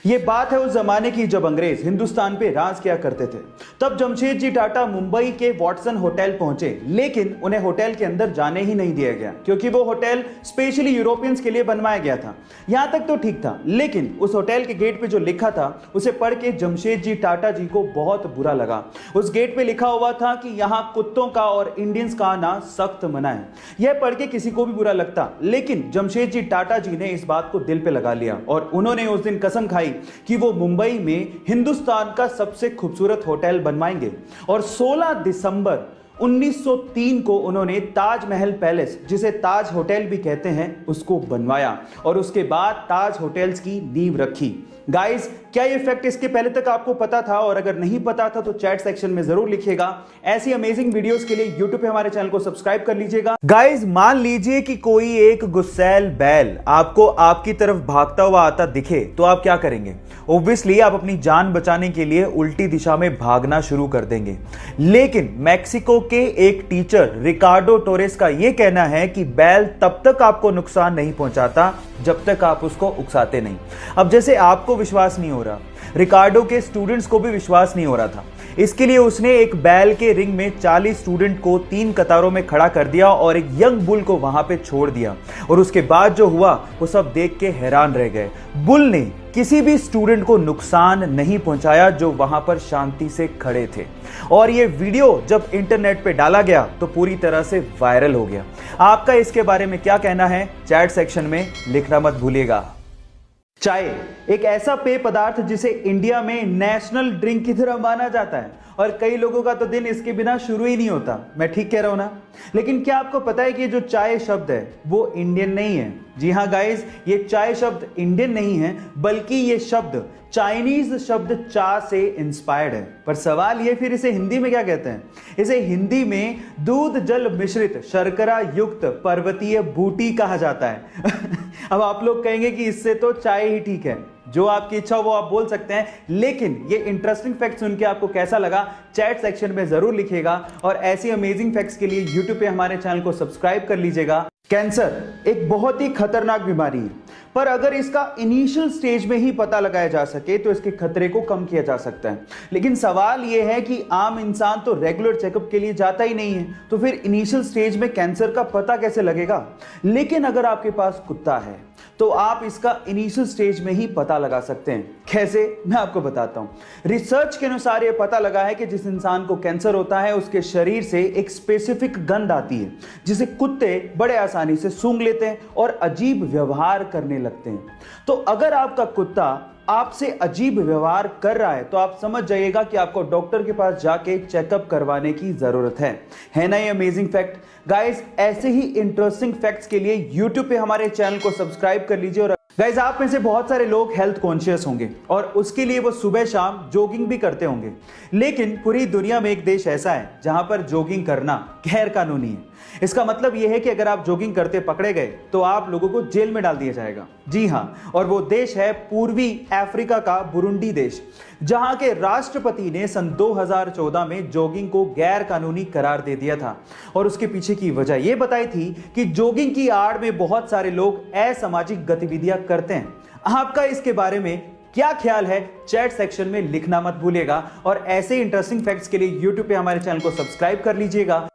ये बात है उस जमाने की जब अंग्रेज हिंदुस्तान पे राज किया करते थे। तब जमशेदजी टाटा मुंबई के वॉटसन होटल पहुंचे, लेकिन उन्हें होटल के अंदर जाने ही नहीं दिया गया क्योंकि वो होटल स्पेशली यूरोपियंस के लिए बनवाया गया था। यहां तक तो ठीक था, लेकिन उस होटल के गेट पे जो लिखा था उसे पढ़ के जमशेदजी टाटा जी को बहुत बुरा लगा। उस गेट पे लिखा हुआ था कि यहाँ कुत्तों का और इंडियंस का आना सख्त मना है। यह पढ़ के किसी को भी बुरा लगता, लेकिन जमशेदजी टाटा जी ने इस बात को दिल पे लगा लिया और उन्होंने उस दिन कसम खाई कि वो मुंबई में हिंदुस्तान का सबसे खूबसूरत होटल बनवाएंगे। और 16 दिसंबर 1903 को उन्होंने ताजमहल पैलेस, जिसे ताज होटल भी कहते हैं, उसको बनवाया और उसके बाद ताज होटल्स की नींव रखी। गाइस, क्या ये फैक्ट इसके पहले तक आपको पता था? और अगर नहीं पता था तो चैट सेक्शन में जरूर लिखिएगा। ऐसी अमेजिंग वीडियोस के लिए यूट्यूब पे हमारे चैनल को सब्सक्राइब कर लीजिएगा। गाइस, मान लीजिए कि कोई एक गुस्सैल बैल आपको आपकी तरफ भागता हुआ आता दिखे, तो आप क्या करेंगे? ऑब्वियसली आप अपनी जान बचाने के लिए उल्टी दिशा में भागना शुरू कर देंगे। लेकिन मैक्सिको के एक टीचर रिकार्डो टोरेस का यह कहना है कि बैल तब तक आपको नुकसान नहीं पहुंचाता जब तक आप उसको उकसाते नहीं। अब जैसे आपको विश्वास नहीं हो रहा, रिकार्डो के स्टूडेंट्स को भी विश्वास नहीं हो रहा था। इसके लिए उसने एक बैल के रिंग में 40 स्टूडेंट को 3 कतारों में खड़ा कर दिया और एक यंग बुल को वहां पे छोड़ दिया। और उसके बाद जो हुआ वो सब देख के हैरान रह गए। बुल ने किसी भी स्टूडेंट को नुकसान नहीं पहुंचाया जो वहां पर शांति से खड़े थे। और ये वीडियो जब इंटरनेट पे डाला गया तो पूरी तरह से वायरल हो गया। आपका इसके बारे में क्या कहना है? चैट सेक्शन में लिखना मत भूलिएगा। चाय एक ऐसा पेय पदार्थ जिसे इंडिया में नेशनल ड्रिंक की तरह माना जाता है और कई लोगों का तो दिन इसके बिना शुरू ही नहीं होता। मैं ठीक कह रहा हूं ना? लेकिन क्या आपको पता है कि ये जो चाय शब्द है वो इंडियन नहीं है? जी हां गाइस, ये चाय शब्द इंडियन नहीं है, बल्कि ये शब्द चाइनीज शब्द चा से इंस्पायर्ड है। पर सवाल ये, फिर इसे हिंदी में क्या कहते हैं? इसे हिंदी में दूध जल मिश्रित शर्करा युक्त पर्वतीय बूटी कहा जाता है। अब आप लोग कहेंगे कि इससे तो चाय ही ठीक है। जो आपकी इच्छा हो वो आप बोल सकते हैं, लेकिन ये इंटरेस्टिंग फैक्ट सुन के आपको कैसा लगा चैट सेक्शन में जरूर लिखिएगा। और ऐसी अमेजिंग फैक्ट्स के लिए यूट्यूब पे हमारे चैनल को सब्सक्राइब कर लीजिएगा। कैंसर एक बहुत ही खतरनाक बीमारी है, पर अगर इसका इनिशियल स्टेज में ही पता लगाया जा सके तो इसके खतरे को कम किया जा सकता है। लेकिन सवाल यह है कि आम इंसान तो रेगुलर चेकअप के लिए जाता ही नहीं है, तो फिर इनिशियल स्टेज में कैंसर का पता कैसे लगेगा? लेकिन अगर आपके पास कुत्ता है तो आप इसका इनिशियल स्टेज में ही पता लगा सकते हैं। कैसे? मैं आपको बताता हूं। रिसर्च के अनुसार यह पता लगा है कि जिस इंसान को कैंसर होता है उसके शरीर से एक स्पेसिफिक गंध आती है जिसे कुत्ते बड़े आसानी से सूंघ लेते हैं और अजीब व्यवहार करने लगते हैं। तो अगर आपका कुत्ता आपसे अजीब व्यवहार कर रहा है तो आप समझ जाइएगा कि आपको डॉक्टर के पास जाके चेकअप करवाने की जरूरत है ना? ये अमेजिंग फैक्ट। गाइस, ऐसे ही इंटरेस्टिंग फैक्ट्स के लिए यूट्यूब पे हमारे चैनल को सब्सक्राइब कर लीजिए। और गाइस, आप में से बहुत सारे लोग हेल्थ कॉन्शियस होंगे और उसके लिए वो सुबह शाम जॉगिंग भी करते होंगे। लेकिन पूरी दुनिया में एक देश ऐसा है जहां पर जॉगिंग करना गैर कानूनी है। इसका मतलब यह है कि अगर आप जॉगिंग करते पकड़े गए तो आप लोगों को जेल में डाल दिया जाएगा। जी हां, और वो देश है पूर्वी अफ्रीका का बुरुंडी देश, जहां के राष्ट्रपति ने सन 2014 में जॉगिंग को गैर कानूनी करार दे दिया था। और उसके पीछे की वजह यह बताई थी कि जॉगिंग की आड़ में बहुत सारे लोग असामाजिक गतिविधियां करते हैं। आपका इसके बारे में क्या ख्याल है? चैट सेक्शन में लिखना मत भूलिएगा। और ऐसे इंटरेस्टिंग फैक्ट्स के लिए यूट्यूब पे हमारे चैनल को सब्सक्राइब कर लीजिएगा।